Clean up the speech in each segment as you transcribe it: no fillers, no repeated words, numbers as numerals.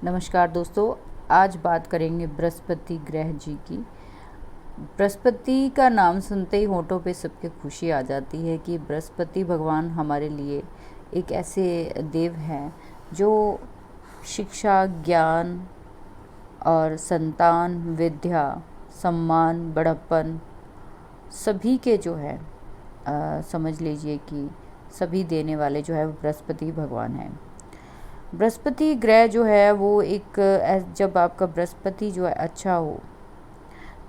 नमस्कार दोस्तों, आज बात करेंगे बृहस्पति ग्रह जी की। बृहस्पति का नाम सुनते ही होठों पे सबके खुशी आ जाती है कि बृहस्पति भगवान हमारे लिए एक ऐसे देव हैं जो शिक्षा, ज्ञान और संतान, विद्या, सम्मान, बड़प्पन सभी के जो है समझ लीजिए कि सभी देने वाले जो है वो बृहस्पति भगवान हैं। बृहस्पति ग्रह जो है वो जब आपका बृहस्पति जो है अच्छा हो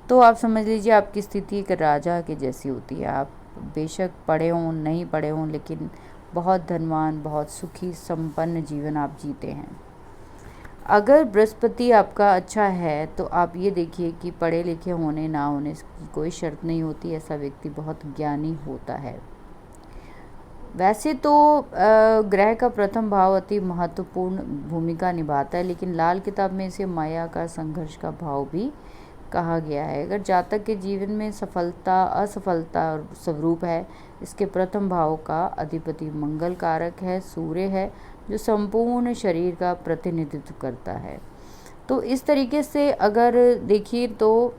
तो आप समझ लीजिए आपकी स्थिति एक राजा के जैसी होती है। आप बेशक पढ़े हों नहीं पढ़े हों, लेकिन बहुत धनवान, बहुत सुखी संपन्न जीवन आप जीते हैं। अगर बृहस्पति आपका अच्छा है तो आप ये देखिए कि पढ़े लिखे होने ना होने की कोई शर्त नहीं होती, ऐसा व्यक्ति बहुत ज्ञानी होता है। वैसे तो ग्रह का प्रथम भाव अति महत्वपूर्ण भूमिका निभाता है, लेकिन लाल किताब में इसे माया का संघर्ष का भाव भी कहा गया है। अगर जातक के जीवन में सफलता असफलता स्वरूप है, इसके प्रथम भाव का अधिपति मंगल कारक है, सूर्य है, जो संपूर्ण शरीर का प्रतिनिधित्व करता है। तो इस तरीके से अगर देखिए तो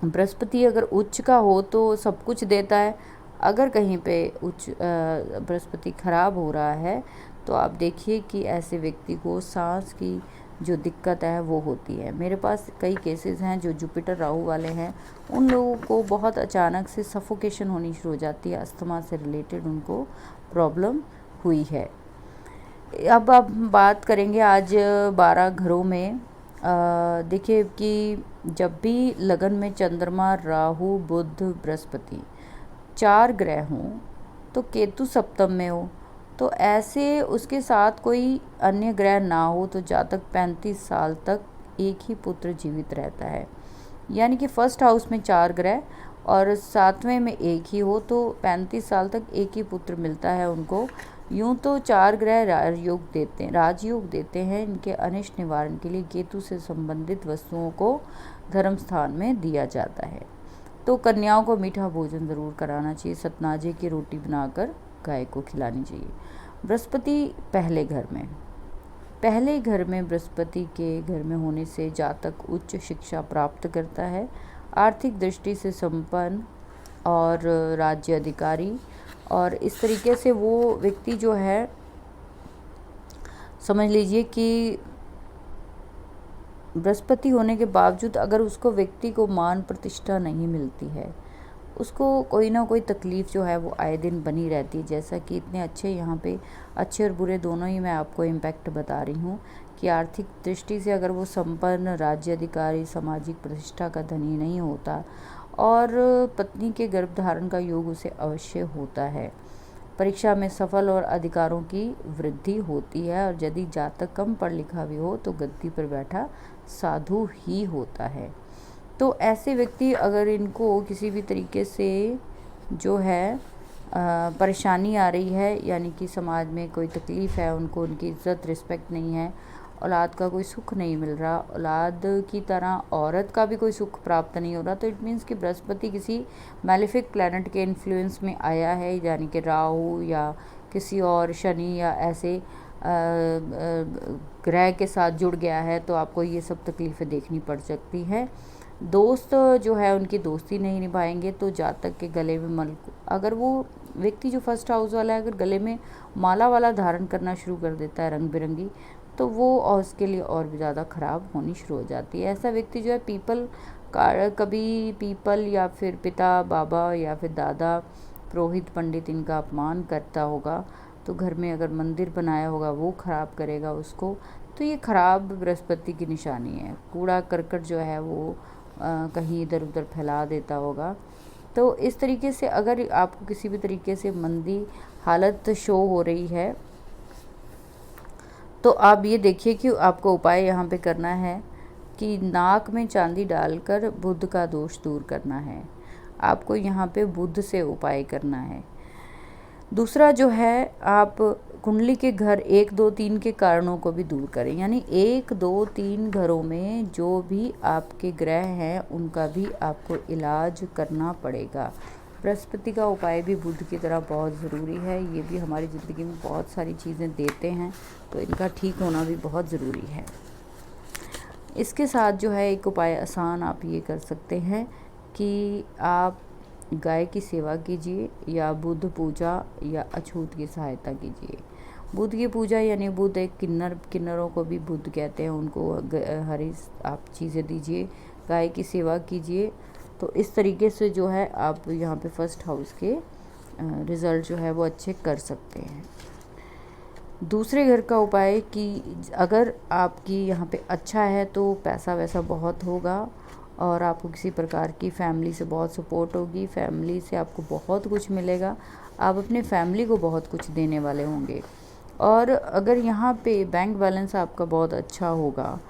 बृहस्पति अगर उच्च का हो तो सब कुछ देता है। अगर कहीं पे उच्च बृहस्पति खराब हो रहा है तो आप देखिए कि ऐसे व्यक्ति को सांस की जो दिक्कत है वो होती है। मेरे पास कई केसेस हैं जो जुपिटर राहु वाले हैं, उन लोगों को बहुत अचानक से सफोकेशन होनी शुरू हो जाती है, अस्थमा से रिलेटेड उनको प्रॉब्लम हुई है। अब आप बात करेंगे आज 12 घरों में। देखिए कि जब भी लगन में चंद्रमा, राहु, बुध, बृहस्पति 4 ग्रह हों तो केतु सप्तम में हो, तो ऐसे उसके साथ कोई अन्य ग्रह ना हो तो जातक 35 साल तक एक ही पुत्र जीवित रहता है। यानी कि फर्स्ट हाउस में 4 ग्रह और 7वें में एक ही हो तो 35 साल तक एक ही पुत्र मिलता है उनको। यूँ तो 4 ग्रह राजयोग देते हैं। इनके अनिष्ट निवारण के लिए केतु से संबंधित वस्तुओं को धर्म स्थान में दिया जाता है। तो कन्याओं को मीठा भोजन ज़रूर कराना चाहिए, सतनाजे की रोटी बनाकर गाय को खिलानी चाहिए। बृहस्पति पहले घर में बृहस्पति के घर में होने से जातक उच्च शिक्षा प्राप्त करता है, आर्थिक दृष्टि से संपन्न और राज्य अधिकारी, और इस तरीके से वो व्यक्ति जो है समझ लीजिए कि बृहस्पति होने के बावजूद अगर उसको व्यक्ति को मान प्रतिष्ठा नहीं मिलती है, उसको कोई ना कोई तकलीफ़ जो है वो आए दिन बनी रहती है। जैसा कि इतने अच्छे यहाँ पे अच्छे और बुरे दोनों ही मैं आपको इम्पैक्ट बता रही हूँ कि आर्थिक दृष्टि से अगर वो संपन्न, राज्य अधिकारी, सामाजिक प्रतिष्ठा का धनी नहीं होता और पत्नी के गर्भधारण का योग उसे अवश्य होता है। परीक्षा में सफल और अधिकारों की वृद्धि होती है, और यदि जातक कम पढ़ लिखा भी हो तो गद्दी पर बैठा साधु ही होता है। तो ऐसे व्यक्ति अगर इनको किसी भी तरीके से जो है परेशानी आ रही है, यानी कि समाज में कोई तकलीफ़ है, उनको उनकी इज़्ज़त रिस्पेक्ट नहीं है, औलाद का कोई सुख नहीं मिल रहा, औलाद की तरह औरत का भी कोई सुख प्राप्त नहीं हो रहा, तो इट मीन्स कि बृहस्पति किसी मैलेफिक प्लैनेट के इन्फ्लुएंस में आया है, यानी कि राहु या किसी और शनि या ऐसे ग्रह के साथ जुड़ गया है, तो आपको ये सब तकलीफ़ें देखनी पड़ सकती हैं। दोस्त जो है उनकी दोस्ती नहीं निभाएंगे तो जातक के गले में अगर वो व्यक्ति जो फर्स्ट हाउस वाला है अगर गले में माला वाला धारण करना शुरू कर देता है रंग बिरंगी, तो वो और उसके लिए और भी ज़्यादा ख़राब होनी शुरू हो जाती है। ऐसा व्यक्ति जो है कभी पीपल या फिर पिता, बाबा या फिर दादा, पुरोहित, पंडित इनका अपमान करता होगा, तो घर में अगर मंदिर बनाया होगा वो ख़राब करेगा उसको, तो ये ख़राब बृहस्पति की निशानी है। कूड़ा करकट जो है वो कहीं इधर उधर फैला देता होगा। तो इस तरीके से अगर आपको किसी भी तरीके से मंदी हालत शो हो रही है तो आप ये देखिए कि आपको उपाय यहाँ पे करना है कि नाक में चांदी डालकर बुध का दोष दूर करना है। आपको यहाँ पे बुध से उपाय करना है। दूसरा जो है, आप कुंडली के घर 1, 2, 3 के कारणों को भी दूर करें, यानी 1, 2, 3 घरों में जो भी आपके ग्रह हैं उनका भी आपको इलाज करना पड़ेगा। बृहस्पति का उपाय भी बुध की तरह बहुत ज़रूरी है। ये भी हमारी ज़िंदगी में बहुत सारी चीज़ें देते हैं, तो इनका ठीक होना भी बहुत ज़रूरी है। इसके साथ जो है एक उपाय आसान आप ये कर सकते हैं कि आप गाय की सेवा कीजिए या बुध पूजा या अछूत की सहायता कीजिए। बुध की पूजा यानी बुध एक किन्नरों को भी बुध कहते हैं, उनको हरी आप चीज़ें दीजिए, गाय की सेवा कीजिए। तो इस तरीके से जो है आप यहाँ पे फर्स्ट हाउस के रिज़ल्ट जो है वो अच्छे कर सकते हैं। दूसरे घर का उपाय कि अगर आपकी यहाँ पे अच्छा है तो पैसा वैसा बहुत होगा और आपको किसी प्रकार की फैमिली से बहुत सपोर्ट होगी, फैमिली से आपको बहुत कुछ मिलेगा, आप अपने फैमिली को बहुत कुछ देने वाले होंगे। और अगर यहाँ पे बैंक बैलेंस आपका बहुत अच्छा होगा,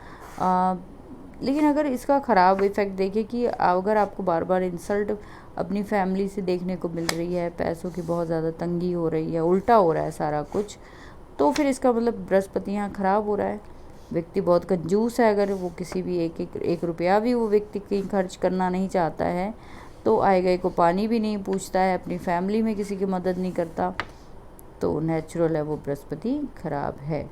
लेकिन अगर इसका ख़राब इफ़ेक्ट देखें कि अगर आपको बार बार इंसल्ट अपनी फैमिली से देखने को मिल रही है, पैसों की बहुत ज़्यादा तंगी हो रही है, उल्टा हो रहा है सारा कुछ, तो फिर इसका मतलब बृहस्पति यहाँ ख़राब हो रहा है। व्यक्ति बहुत कंजूस है, अगर वो किसी भी एक रुपया भी वो व्यक्ति कहीं खर्च करना नहीं चाहता है तो आए गए को पानी भी नहीं पूछता है, अपनी फैमिली में किसी की मदद नहीं करता, तो नेचुरल है वो बृहस्पति खराब है।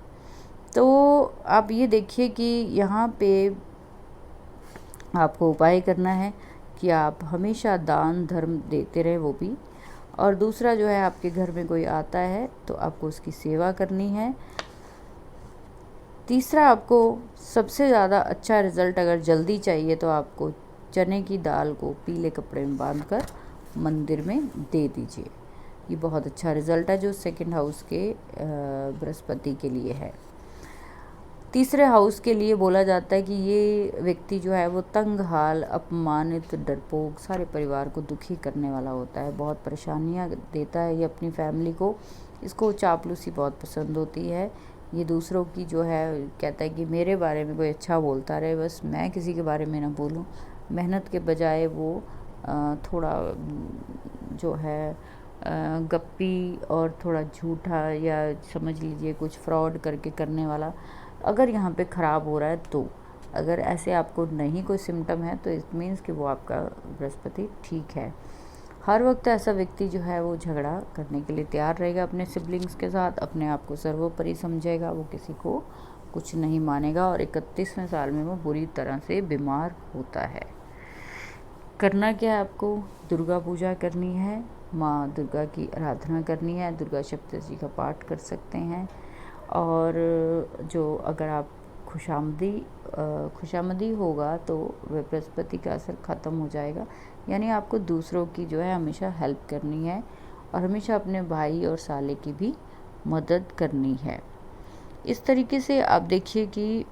तो आप ये देखिए कि यहाँ पे आपको उपाय करना है कि आप हमेशा दान धर्म देते रहें, वो भी। और दूसरा जो है, आपके घर में कोई आता है तो आपको उसकी सेवा करनी है। तीसरा, आपको सबसे ज़्यादा अच्छा रिज़ल्ट अगर जल्दी चाहिए तो आपको चने की दाल को पीले कपड़े में बांधकर मंदिर में दे दीजिए। ये बहुत अच्छा रिज़ल्ट है जो सेकंड हाउस के बृहस्पति के लिए है। तीसरे हाउस के लिए बोला जाता है कि ये व्यक्ति जो है वो तंग हाल, अपमानित, डरपोक, सारे परिवार को दुखी करने वाला होता है, बहुत परेशानियां देता है ये अपनी फैमिली को। इसको चापलूसी बहुत पसंद होती है। ये दूसरों की जो है कहता है कि मेरे बारे में कोई अच्छा बोलता रहे, बस मैं किसी के बारे में ना बोलूं। मेहनत के बजाय वो थोड़ा जो है गप्पी और थोड़ा झूठा या समझ लीजिए कुछ फ्रॉड करके करने वाला अगर यहाँ पे ख़राब हो रहा है तो, अगर ऐसे आपको नहीं कोई सिम्टम है तो इट मीन्स कि वो आपका बृहस्पति ठीक है। हर वक्त ऐसा व्यक्ति जो है वो झगड़ा करने के लिए तैयार रहेगा अपने सिबलिंग्स के साथ, अपने आप को सर्वोपरि समझेगा, वो किसी को कुछ नहीं मानेगा और 31वें साल में वो बुरी तरह से बीमार होता है। करना क्या है आपको? दुर्गा पूजा करनी है, माँ दुर्गा की आराधना करनी है, दुर्गा सप्तशती का पाठ कर सकते हैं। और जो अगर आप खुशामदी होगा तो वह बृहस्पति का असर ख़त्म हो जाएगा। यानी आपको दूसरों की जो है हमेशा हेल्प करनी है और हमेशा अपने भाई और साले की भी मदद करनी है। इस तरीके से आप देखिए कि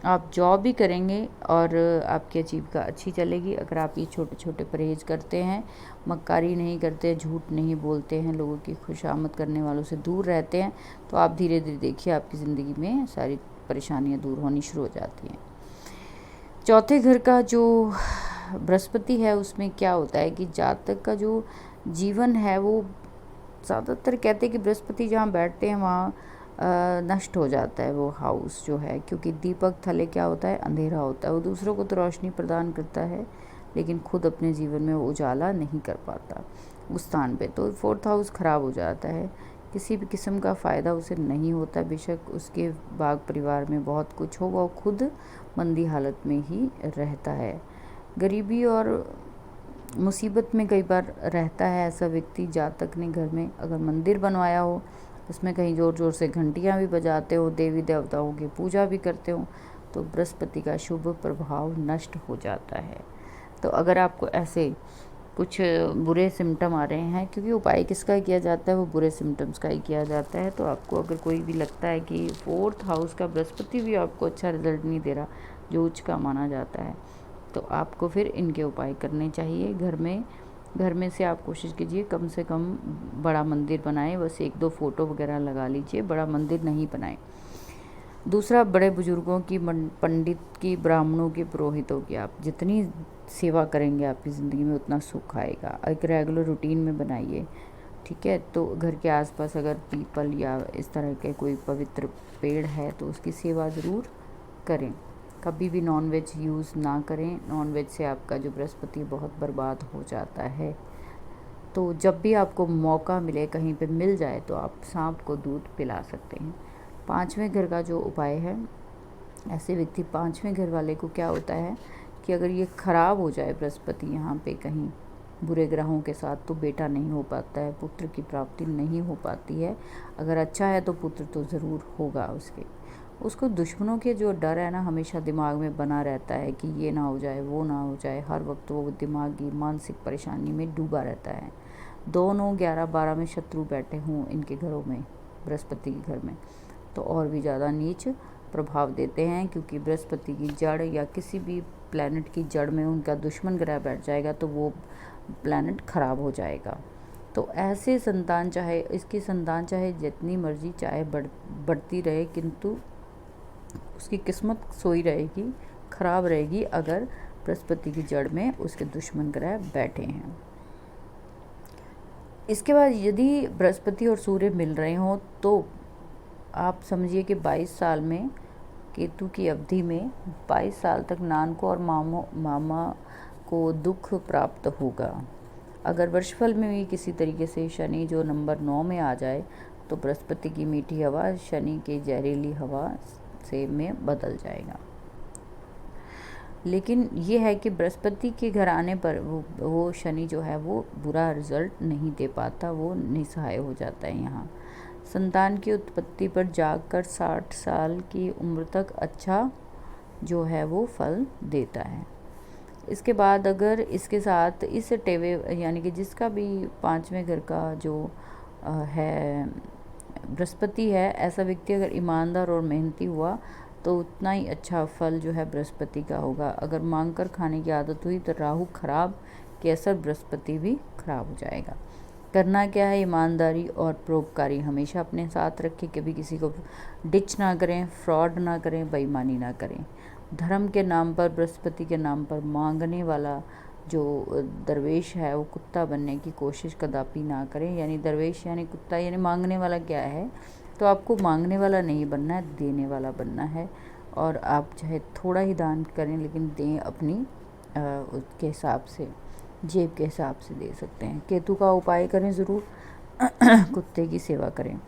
आप जॉब भी करेंगे और आपकी आजीविका अच्छी चलेगी अगर आप ये छोटे छोटे परहेज करते हैं, मक्कारी नहीं करते, झूठ नहीं बोलते हैं, लोगों की खुशामद करने वालों से दूर रहते हैं, तो आप धीरे धीरे देखिए आपकी ज़िंदगी में सारी परेशानियां दूर होनी शुरू हो जाती हैं। चौथे घर का जो बृहस्पति है उसमें क्या होता है कि जातक का जो जीवन है वो ज़्यादातर कहते हैं कि बृहस्पति जहाँ बैठते हैं वहाँ नष्ट हो जाता है वो हाउस जो है, क्योंकि दीपक थले क्या होता है, अंधेरा होता है। वो दूसरों को तो रोशनी प्रदान करता है लेकिन खुद अपने जीवन में वो उजाला नहीं कर पाता उस स्थान पे, तो फोर्थ हाउस ख़राब हो जाता है। किसी भी किस्म का फ़ायदा उसे नहीं होता, बेशक उसके बाग परिवार में बहुत कुछ हो, वो खुद मंदी हालत में ही रहता है। गरीबी और मुसीबत में कई बार रहता है ऐसा व्यक्ति। जातक ने घर में अगर मंदिर बनवाया हो, उसमें कहीं ज़ोर ज़ोर से घंटियाँ भी बजाते हो, देवी देवताओं की पूजा भी करते हो, तो बृहस्पति का शुभ प्रभाव नष्ट हो जाता है। तो अगर आपको ऐसे कुछ बुरे सिम्टम आ रहे हैं, क्योंकि उपाय किसका किया जाता है, वो बुरे सिम्टम्स का ही किया जाता है, तो आपको अगर कोई भी लगता है कि फोर्थ हाउस का बृहस्पति भी आपको अच्छा रिजल्ट नहीं दे रहा, जो उच्च का माना जाता है, तो आपको फिर इनके उपाय करने चाहिए। घर में से आप कोशिश कीजिए कम से कम बड़ा मंदिर बनाएं, बस 1-2 फ़ोटो वगैरह लगा लीजिए, बड़ा मंदिर नहीं बनाएं। दूसरा, बड़े बुजुर्गों की, पंडित की, ब्राह्मणों की, पुरोहितों की आप जितनी सेवा करेंगे आपकी ज़िंदगी में उतना सुख आएगा। एक रेगुलर रूटीन में बनाइए, ठीक है। तो घर के आसपास अगर पीपल या इस तरह के कोई पवित्र पेड़ है तो उसकी सेवा ज़रूर करें। कभी भी नॉनवेज यूज़ ना करें, नॉनवेज से आपका जो बृहस्पति बहुत बर्बाद हो जाता है। तो जब भी आपको मौका मिले, कहीं पे मिल जाए, तो आप सांप को दूध पिला सकते हैं। 5वें घर का जो उपाय है ऐसे व्यक्ति 5वें घर वाले को क्या होता है कि अगर ये खराब हो जाए बृहस्पति यहाँ पे कहीं बुरे ग्रहों के साथ, तो बेटा नहीं हो पाता है, पुत्र की प्राप्ति नहीं हो पाती है। अगर अच्छा है तो पुत्र तो ज़रूर होगा उसको दुश्मनों के जो डर है ना हमेशा दिमाग में बना रहता है कि ये ना हो जाए, वो ना हो जाए। हर वक्त वो दिमागी मानसिक परेशानी में डूबा रहता है। 2, 9, 11, 12 में शत्रु बैठे हों इनके घरों में, बृहस्पति के घर में, तो और भी ज़्यादा नीच प्रभाव देते हैं, क्योंकि बृहस्पति की जड़ या किसी भी प्लैनेट की जड़ में उनका दुश्मन ग्रह बैठ जाएगा तो वो प्लैनेट खराब हो जाएगा। तो ऐसे इसकी संतान चाहे जितनी मर्जी चाहे बढ़ती रहे, किंतु उसकी किस्मत सोई रहेगी, खराब रहेगी अगर बृहस्पति की जड़ में उसके दुश्मन ग्रह बैठे हैं। इसके बाद यदि बृहस्पति और सूर्य मिल रहे हों तो आप समझिए कि 22 साल में, केतु की अवधि में 22 साल तक नान को और मामा को दुख प्राप्त होगा। अगर वर्षफल में भी किसी तरीके से शनि जो नंबर 9 में आ जाए तो बृहस्पति की मीठी हवा शनि की जहरीली हवा से में बदल जाएगा। लेकिन ये है कि बृहस्पति के घर आने पर वो शनि जो है वो बुरा रिजल्ट नहीं दे पाता, वो निसहाय हो जाता है। यहाँ संतान की उत्पत्ति पर जाकर 60 साल की उम्र तक अच्छा जो है वो फल देता है। इसके बाद अगर इसके साथ इस टेवे यानी कि जिसका भी 5वें घर का जो है बृहस्पति है, ऐसा व्यक्ति अगर ईमानदार और मेहनती हुआ तो उतना ही अच्छा फल जो है बृहस्पति का होगा। अगर मांग कर खाने की आदत हुई तो राहु खराब के असर बृहस्पति भी खराब हो जाएगा। करना क्या है, ईमानदारी और परोपकारी हमेशा अपने साथ रखें, कभी किसी को डिच ना करें, फ्रॉड ना करें, बेईमानी ना करें। धर्म के नाम पर, बृहस्पति के नाम पर मांगने वाला जो दरवेश है वो कुत्ता बनने की कोशिश कदापि ना करें। यानी दरवेश यानी कुत्ता, यानी मांगने वाला क्या है, तो आपको मांगने वाला नहीं बनना है, देने वाला बनना है। और आप चाहे थोड़ा ही दान करें लेकिन दें अपनी उसके हिसाब से, जेब के हिसाब से दे सकते हैं। केतु का उपाय करें ज़रूर, कुत्ते की सेवा करें।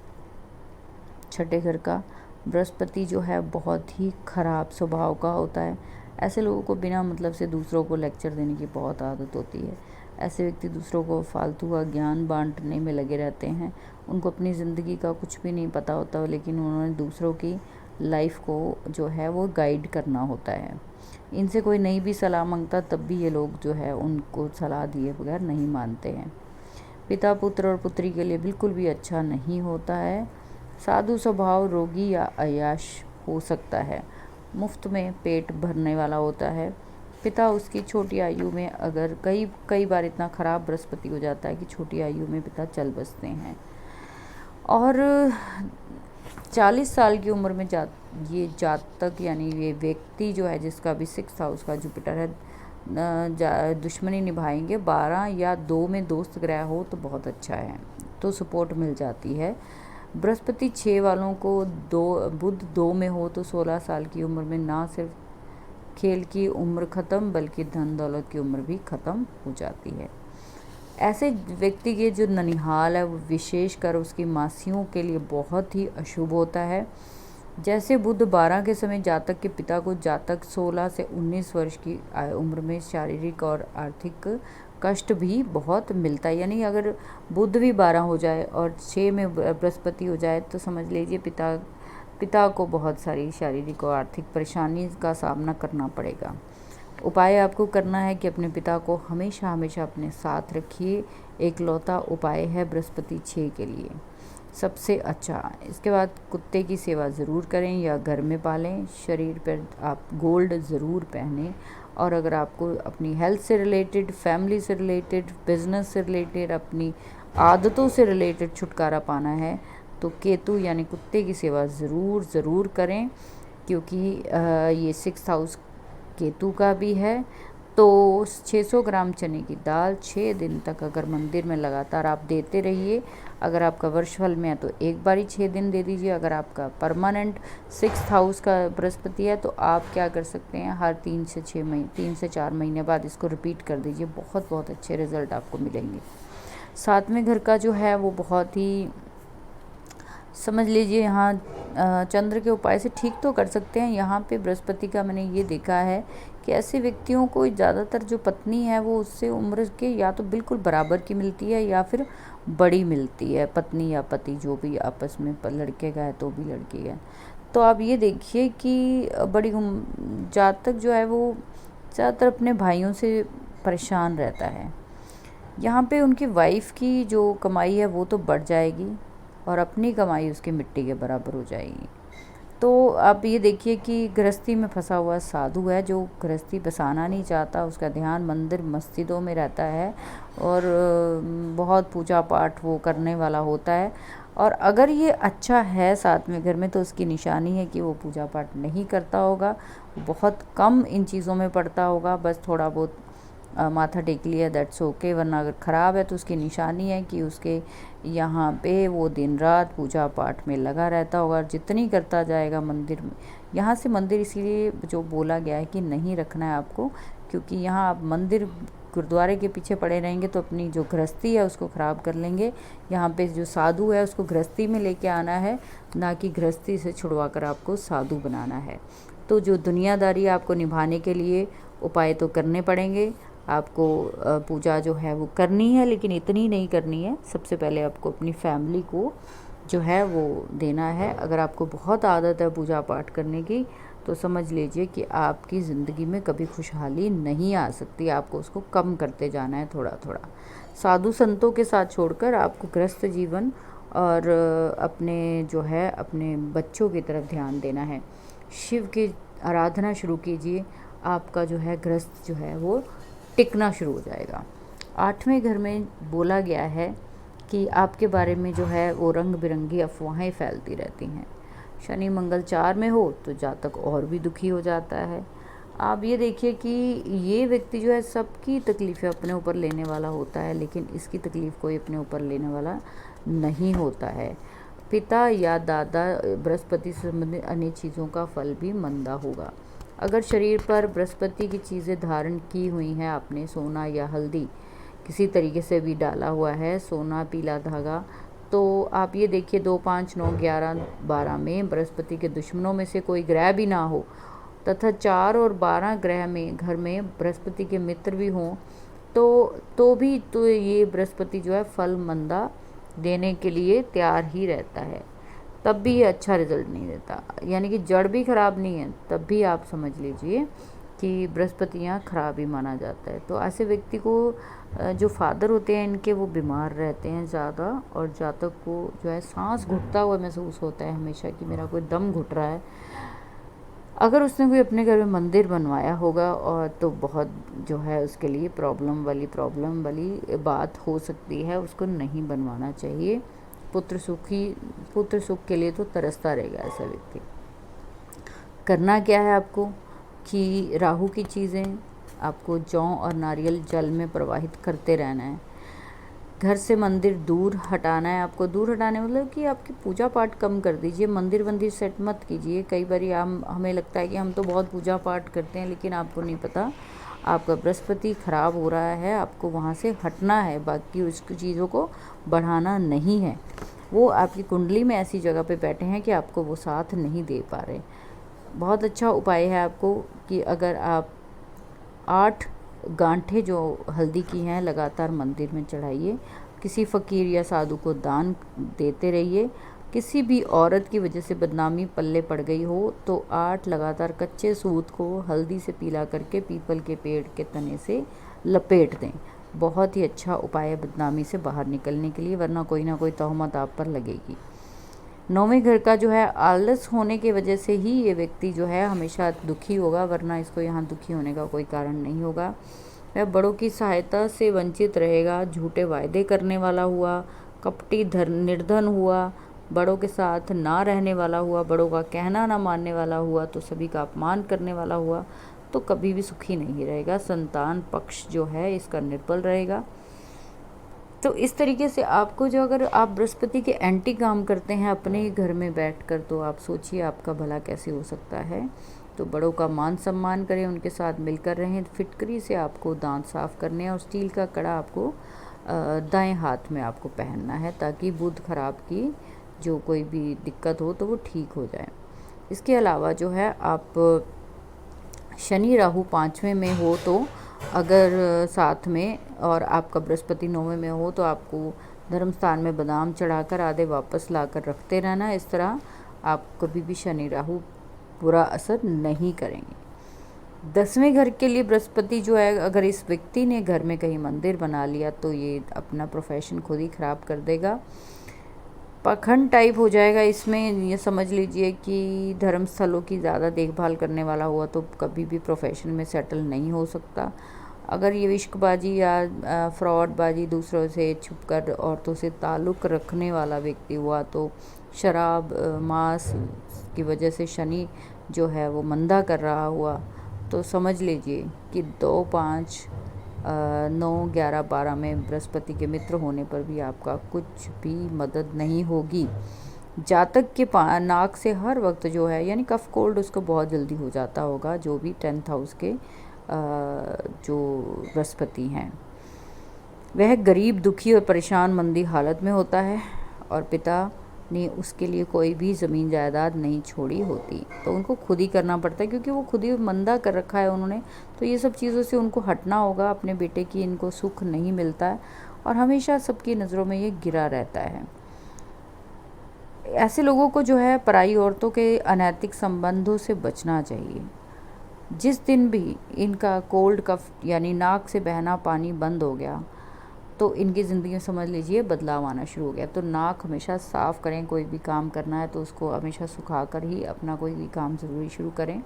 6ठे घर का बृहस्पति जो है बहुत ही खराब स्वभाव का होता है। ऐसे लोगों को बिना मतलब से दूसरों को लेक्चर देने की बहुत आदत होती है। ऐसे व्यक्ति दूसरों को फालतू का ज्ञान बांटने में लगे रहते हैं। उनको अपनी ज़िंदगी का कुछ भी नहीं पता होता, लेकिन उन्होंने दूसरों की लाइफ को जो है वो गाइड करना होता है। इनसे कोई नई भी सलाह मांगता तब भी ये लोग जो है उनको सलाह दिए बगैर नहीं मानते हैं। पिता पुत्र और पुत्री के लिए बिल्कुल भी अच्छा नहीं होता है। साधु स्वभाव, रोगी या अय्याश हो सकता है। मुफ्त में पेट भरने वाला होता है। पिता उसकी छोटी आयु में अगर कई बार इतना खराब बृहस्पति हो जाता है कि छोटी आयु में पिता चल बसते हैं। और 40 साल की उम्र में ये जातक यानी ये व्यक्ति जो है जिसका भी 6th हाउस का जुपिटर है, दुश्मनी निभाएंगे। 12 या 2 में दोस्त ग्रह हो तो बहुत अच्छा है, तो सपोर्ट मिल जाती है। बृहस्पति 6 वालों को बुध 2 में हो तो 16 साल की उम्र में ना सिर्फ खेल की उम्र ख़त्म बल्कि धन दौलत की उम्र भी ख़त्म हो जाती है। ऐसे व्यक्ति के जो ननिहाल है वो विशेषकर उसकी मासियों के लिए बहुत ही अशुभ होता है। जैसे बुध 12 के समय जातक के पिता को जातक 16 से 19 वर्ष की उम्र में शारीरिक और आर्थिक कष्ट भी बहुत मिलता है। यानी अगर बुध भी 12 हो जाए और 6 में बृहस्पति हो जाए तो समझ लीजिए पिता को बहुत सारी शारीरिक और आर्थिक परेशानी का सामना करना पड़ेगा। उपाय आपको करना है कि अपने पिता को हमेशा अपने साथ रखिए। एकलौता उपाय है बृहस्पति 6 के लिए सबसे अच्छा। इसके बाद कुत्ते की सेवा ज़रूर करें या घर में पालें। शरीर पर आप गोल्ड ज़रूर पहनें। और अगर आपको अपनी हेल्थ से रिलेटेड, फैमिली से रिलेटेड, बिजनेस से रिलेटेड, अपनी आदतों से रिलेटेड छुटकारा पाना है तो केतु यानी कुत्ते की सेवा ज़रूर करें, क्योंकि ये 6th हाउस केतु का भी है। तो 600 ग्राम चने की दाल 6 दिन तक अगर मंदिर में लगातार आप देते रहिए। अगर आपका वर्षफल में है तो एक बार ही 6 दिन दे दीजिए। अगर आपका परमानेंट 6th हाउस का बृहस्पति है तो आप क्या कर सकते हैं, हर 3 से 4 महीने बाद इसको रिपीट कर दीजिए। बहुत अच्छे रिजल्ट आपको मिलेंगे। 7वें घर का जो है वो बहुत ही समझ लीजिए यहाँ चंद्र के उपाय से ठीक तो कर सकते हैं। यहाँ पे बृहस्पति का मैंने ये देखा है कि ऐसे व्यक्तियों को ज़्यादातर जो पत्नी है वो उससे उम्र के या तो बिल्कुल बराबर की मिलती है या फिर बड़ी मिलती है, पत्नी या पति जो भी आपस में, लड़के का है तो भी लड़की है। तो आप ये देखिए कि बड़ी जातक जो है वो ज़्यादातर अपने भाइयों से परेशान रहता है। यहाँ पे उनकी वाइफ की जो कमाई है वो तो बढ़ जाएगी और अपनी कमाई उसकी मिट्टी के बराबर हो जाएगी। तो आप ये देखिए कि गृहस्थी में फंसा हुआ साधु है जो गृहस्थी बसाना नहीं चाहता, उसका ध्यान मंदिर मस्जिदों में रहता है और बहुत पूजा पाठ वो करने वाला होता है। और अगर ये अच्छा है साथ में घर में तो उसकी निशानी है कि वो पूजा पाठ नहीं करता होगा, बहुत कम इन चीज़ों में पड़ता होगा, बस थोड़ा बहुत माथा टेक लिया, दैट्स ओके। वरना अगर ख़राब है तो उसकी निशानी है कि उसके यहाँ पे वो दिन रात पूजा पाठ में लगा रहता होगा। जितनी करता जाएगा मंदिर में, यहाँ से मंदिर इसीलिए जो बोला गया है कि नहीं रखना है आपको, क्योंकि यहाँ आप मंदिर गुरुद्वारे के पीछे पड़े रहेंगे तो अपनी जो गृहस्थी है उसको ख़राब कर लेंगे। यहाँ पे जो साधु है उसको गृहस्थी में लेके आना है, ना कि गृहस्थी से छुड़वा कर आपको साधु बनाना है। तो जो दुनियादारी आपको निभाने के लिए उपाय तो करने पड़ेंगे। आपको पूजा जो है वो करनी है, लेकिन इतनी नहीं करनी है। सबसे पहले आपको अपनी फैमिली को जो है वो देना है। अगर आपको बहुत आदत है पूजा पाठ करने की तो समझ लीजिए कि आपकी ज़िंदगी में कभी खुशहाली नहीं आ सकती। आपको उसको कम करते जाना है थोड़ा थोड़ा। साधु संतों के साथ छोड़कर आपको गृहस्थ जीवन और अपने जो है अपने बच्चों की तरफ ध्यान देना है। शिव की आराधना शुरू कीजिए, आपका जो है गृहस्थ जो है वो टिकना शुरू हो जाएगा। 8वें घर में बोला गया है कि आपके बारे में जो है वो रंग बिरंगी अफवाहें फैलती रहती हैं। शनि मंगल 4 में हो तो जातक और भी दुखी हो जाता है। आप ये देखिए कि ये व्यक्ति जो है सबकी तकलीफ़ें अपने ऊपर लेने वाला होता है, लेकिन इसकी तकलीफ़ कोई अपने ऊपर लेने वाला नहीं होता है। पिता या दादा बृहस्पति से संबंधित अन्य चीज़ों का फल भी मंदा होगा। अगर शरीर पर बृहस्पति की चीज़ें धारण की हुई हैं आपने, सोना या हल्दी किसी तरीके से भी डाला हुआ है, सोना, पीला धागा, तो आप ये देखिए 2, 5, 9, 11, 12 में बृहस्पति के दुश्मनों में से कोई ग्रह भी ना हो तथा 4 और 12 ग्रह में घर में बृहस्पति के मित्र भी हों तो भी तो ये बृहस्पति जो है फल मंदा देने के लिए तैयार ही रहता है, तब भी ये अच्छा रिजल्ट नहीं देता। यानी कि जड़ भी ख़राब नहीं है तब भी आप समझ लीजिए कि बृहस्पति यहाँ ख़राब ही माना जाता है। तो ऐसे व्यक्ति को जो फादर होते हैं इनके वो बीमार रहते हैं ज़्यादा, और जातक को जो है सांस घुटता हुआ महसूस होता है हमेशा कि मेरा कोई दम घुट रहा है। अगर उसने कोई अपने घर में मंदिर बनवाया होगा और तो बहुत जो है उसके लिए प्रॉब्लम वाली बात हो सकती है, उसको नहीं बनवाना चाहिए। पुत्र सुख के लिए तो तरसता रहेगा ऐसा व्यक्ति। करना क्या है आपको कि राहु की चीज़ें आपको जौ और नारियल जल में प्रवाहित करते रहना है। घर से मंदिर दूर हटाना है आपको। दूर हटाने मतलब कि आपकी पूजा पाठ कम कर दीजिए, मंदिर सेट मत कीजिए। कई बार हमें लगता है कि हम तो बहुत पूजा पाठ करते हैं, लेकिन आपको नहीं पता आपका बृहस्पति खराब हो रहा है, आपको वहाँ से हटना है, बाकी उसकी चीज़ों को बढ़ाना नहीं है। वो आपकी कुंडली में ऐसी जगह पे बैठे हैं कि आपको वो साथ नहीं दे पा रहे। बहुत अच्छा उपाय है आपको कि अगर आप 8 गांठें जो हल्दी की हैं लगातार मंदिर में चढ़ाइए। किसी फ़कीर या साधु को दान देते रहिए। किसी भी औरत की वजह से बदनामी पल्ले पड़ गई हो तो 8 लगातार कच्चे सूत को हल्दी से पीला करके पीपल के पेड़ के तने से लपेट दें। बहुत ही अच्छा उपाय है बदनामी से बाहर निकलने के लिए, वरना कोई ना कोई तोहमत आप पर लगेगी। 9वें घर का जो है आलस होने की वजह से ही ये व्यक्ति जो है हमेशा दुखी होगा, वरना इसको यहाँ दुखी होने का कोई कारण नहीं होगा। वह बड़ों की सहायता से वंचित रहेगा, झूठे वायदे करने वाला हुआ, कपटी निर्धन हुआ, बड़ों के साथ ना रहने वाला हुआ, बड़ों का कहना ना मानने वाला हुआ, तो सभी का अपमान करने वाला हुआ, तो कभी भी सुखी नहीं रहेगा। संतान पक्ष जो है इसका निर्बल रहेगा। तो इस तरीके से आपको जो, अगर आप बृहस्पति के एंटी काम करते हैं अपने ही घर में बैठकर, तो आप सोचिए आपका भला कैसे हो सकता है। तो बड़ों का मान सम्मान करें, उनके साथ मिलकर रहें। फिटकरी से आपको दांत साफ करने हैं और स्टील का कड़ा आपको दाएं हाथ में आपको पहनना है, ताकि बुध खराब की जो कोई भी दिक्कत हो तो वो ठीक हो जाए। इसके अलावा जो है आप शनि राहु 5वें में हो तो अगर साथ में और आपका बृहस्पति 9वें में हो तो आपको धर्म स्थान में बादाम चढ़ाकर आधे वापस लाकर रखते रहना। इस तरह आप कभी भी शनि राहु बुरा असर नहीं करेंगे। 10वें घर के लिए बृहस्पति जो है, अगर इस व्यक्ति ने घर में कहीं मंदिर बना लिया तो ये अपना प्रोफेशन खुद ही ख़राब कर देगा, पाखंड टाइप हो जाएगा। इसमें ये समझ लीजिए कि धर्म स्थलों की ज़्यादा देखभाल करने वाला हुआ तो कभी भी प्रोफेशन में सेटल नहीं हो सकता। अगर ये इश्कबाजी या फ्रॉडबाजी, दूसरों से छुपकर औरतों से ताल्लुक़ रखने वाला व्यक्ति हुआ तो शराब मांस की वजह से शनि जो है वो मंदा कर रहा हुआ तो समझ लीजिए कि 2, 5, 9, 11, 12 में बृहस्पति के मित्र होने पर भी आपका कुछ भी मदद नहीं होगी। जातक के नाक से हर वक्त जो है यानी कफ कोल्ड उसको बहुत जल्दी हो जाता होगा, जो भी 10th हाउस के जो बृहस्पति हैं। वह गरीब, दुखी और परेशान मंदी हालत में होता है और पिता ने उसके लिए कोई भी ज़मीन जायदाद नहीं छोड़ी होती, तो उनको खुद ही करना पड़ता है क्योंकि वो खुद ही मंदा कर रखा है उन्होंने। तो ये सब चीज़ों से उनको हटना होगा। अपने बेटे की इनको सुख नहीं मिलता है और हमेशा सबकी नज़रों में ये गिरा रहता है। ऐसे लोगों को जो है पराई औरतों के अनैतिक संबंधों से बचना चाहिए। जिस दिन भी इनका कोल्ड कफ यानी नाक से बहना पानी बंद हो गया तो इनकी ज़िंदगी में समझ लीजिए बदलाव आना शुरू हो गया। तो नाक हमेशा साफ़ करें, कोई भी काम करना है तो उसको हमेशा सुखा कर ही अपना कोई भी काम ज़रूरी शुरू करें।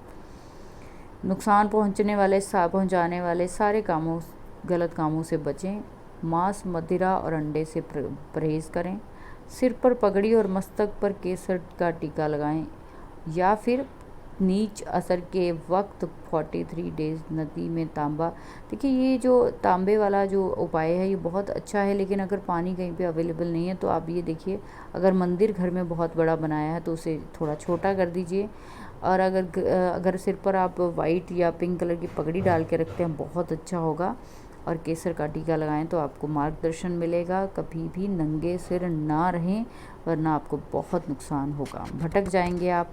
नुकसान पहुंचाने वाले सारे कामों, गलत कामों से बचें। मांस, मदिरा और अंडे से परहेज़ करें। सिर पर पगड़ी और मस्तक पर केसर का टीका लगाएं या फिर नीच असर के वक्त 43 डेज नदी में तांबा। देखिए ये जो तांबे वाला जो उपाय है ये बहुत अच्छा है, लेकिन अगर पानी कहीं पे अवेलेबल नहीं है तो आप ये देखिए, अगर मंदिर घर में बहुत बड़ा बनाया है तो उसे थोड़ा छोटा कर दीजिए। और अगर सिर पर आप वाइट या पिंक कलर की पगड़ी डाल के रखते हैं बहुत अच्छा होगा। और केसर का टीका लगाएं तो आपको मार्गदर्शन मिलेगा। कभी भी नंगे सिर ना रहें वरना आपको बहुत नुकसान होगा, भटक जाएंगे आप,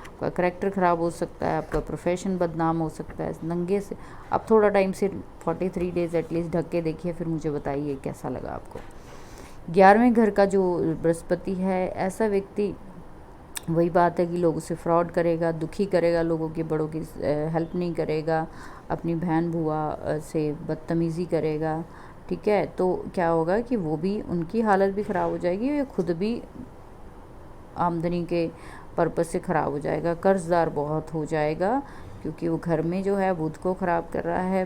आपका करैक्टर ख़राब हो सकता है, आपका प्रोफेशन बदनाम हो सकता है। नंगे से आप थोड़ा टाइम से 43 डेज़ एटलीस्ट ढक के देखिए, फिर मुझे बताइए कैसा लगा आपको। 11वें घर का जो बृहस्पति है, ऐसा व्यक्ति वही बात है कि लोगों से फ्रॉड करेगा, दुखी करेगा, लोगों के बड़ों की हेल्प नहीं करेगा, अपनी बहन बुआ से बदतमीज़ी करेगा। ठीक है, तो क्या होगा कि वो भी, उनकी हालत भी ख़राब हो जाएगी, ये खुद भी आमदनी के पर्पस से ख़राब हो जाएगा, कर्ज़दार बहुत हो जाएगा क्योंकि वो घर में जो है बुध को ख़राब कर रहा है,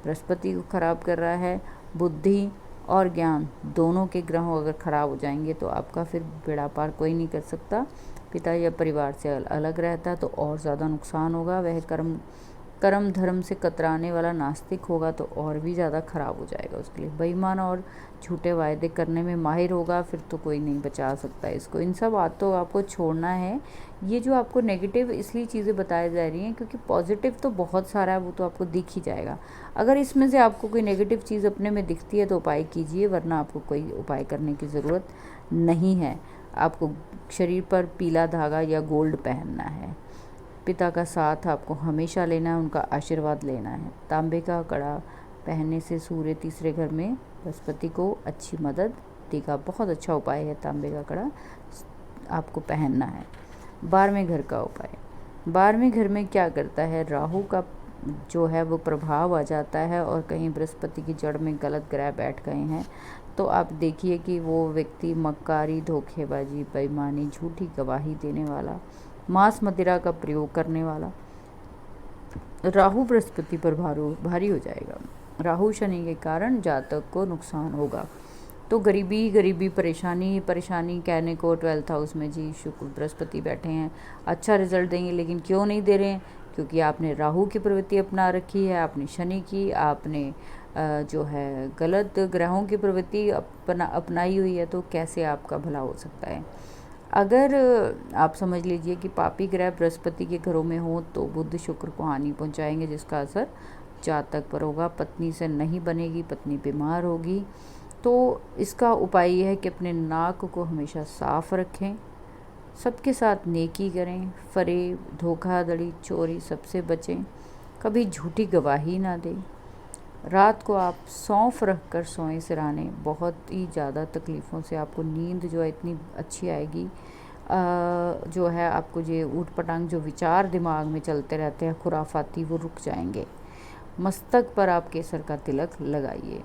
बृहस्पति को ख़राब कर रहा है। बुद्धि और ज्ञान दोनों के ग्रह अगर ख़राब हो जाएंगे तो आपका फिर बेड़ा पार कोई नहीं कर सकता। पिता या परिवार से अलग रहता है तो और ज़्यादा नुकसान होगा। वह कर्म धर्म से कतराने वाला नास्तिक होगा तो और भी ज़्यादा ख़राब हो जाएगा उसके लिए। बेईमान और झूठे वायदे करने में माहिर होगा, फिर तो कोई नहीं बचा सकता इसको। इन सब बातों को आपको छोड़ना है। ये जो आपको नेगेटिव इसलिए चीज़ें बताई जा रही हैं क्योंकि पॉजिटिव तो बहुत सारा है, वो तो आपको दिख ही जाएगा। अगर इसमें से आपको कोई नेगेटिव चीज़ अपने में दिखती है तो उपाय कीजिए, वरना आपको कोई उपाय करने की ज़रूरत नहीं है। आपको शरीर पर पीला धागा या गोल्ड पहनना है। पिता का साथ आपको हमेशा लेना है, उनका आशीर्वाद लेना है। तांबे का कड़ा पहनने से सूर्य तीसरे घर में बृहस्पति को अच्छी मदद देगा। बहुत अच्छा उपाय है, तांबे का कड़ा आपको पहनना है। 12वें घर का उपाय, 12वें घर में क्या करता है, राहु का जो है वो प्रभाव आ जाता है और कहीं बृहस्पति की जड़ में गलत ग्रह बैठ गए हैं तो आप देखिए कि वो व्यक्ति मक्कारी, धोखेबाजी, बेईमानी, झूठी गवाही देने वाला, मांस मदिरा का प्रयोग करने वाला, राहु बृहस्पति पर भारी हो जाएगा। राहु शनि के कारण जातक को नुकसान होगा। तो गरीबी परेशानी कहने को 12th हाउस में जी शुक्र बृहस्पति बैठे हैं, अच्छा रिजल्ट देंगे, लेकिन क्यों नहीं दे रहे हैं? क्योंकि आपने राहु की प्रवृत्ति अपना रखी है, आपने शनि की, आपने जो है गलत ग्रहों की प्रवृत्ति अपनाई हुई है, तो कैसे आपका भला हो सकता है? अगर आप समझ लीजिए कि पापी ग्रह बृहस्पति के घरों में हो तो बुध शुक्र को हानि पहुंचाएंगे, जिसका असर जातक पर होगा। पत्नी से नहीं बनेगी, पत्नी बीमार होगी। तो इसका उपाय यह है कि अपने नाक को हमेशा साफ रखें, सबके साथ नेकी करें, फरेब, धोखाधड़ी, चोरी सबसे बचें, कभी झूठी गवाही ना दें। रात को आप सौंफ रख कर सोएं सिरहाने, बहुत ही ज़्यादा तकलीफ़ों से आपको नींद जो है इतनी अच्छी आएगी। जो है आपको ये ऊट-पटांग जो विचार दिमाग में चलते रहते हैं खुराफाती, वो रुक जाएंगे। मस्तक पर आप केसर का तिलक लगाइए।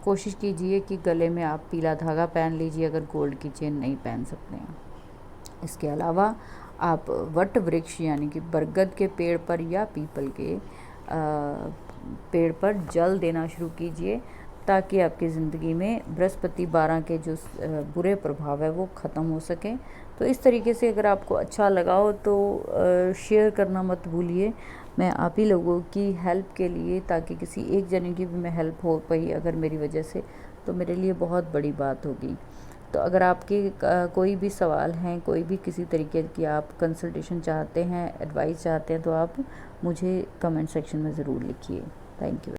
कोशिश कीजिए कि गले में आप पीला धागा पहन लीजिए अगर गोल्ड की चेन नहीं पहन सकते हैं। इसके अलावा आप वट वृक्ष यानी कि बरगद के पेड़ पर या पीपल के पेड़ पर जल देना शुरू कीजिए, ताकि आपकी ज़िंदगी में बृहस्पति 12 के जो बुरे प्रभाव है वो ख़त्म हो सकें। तो इस तरीके से अगर आपको अच्छा लगा हो तो शेयर करना मत भूलिए। मैं आप ही लोगों की हेल्प के लिए, ताकि किसी एक जने की भी मैं हेल्प हो पाई अगर मेरी वजह से, तो मेरे लिए बहुत बड़ी बात होगी। तो अगर आपके कोई भी सवाल हैं, कोई भी किसी तरीके की आप कंसल्टेशन चाहते हैं, एडवाइस चाहते हैं, तो आप मुझे कमेंट सेक्शन में ज़रूर लिखिए। Thank you.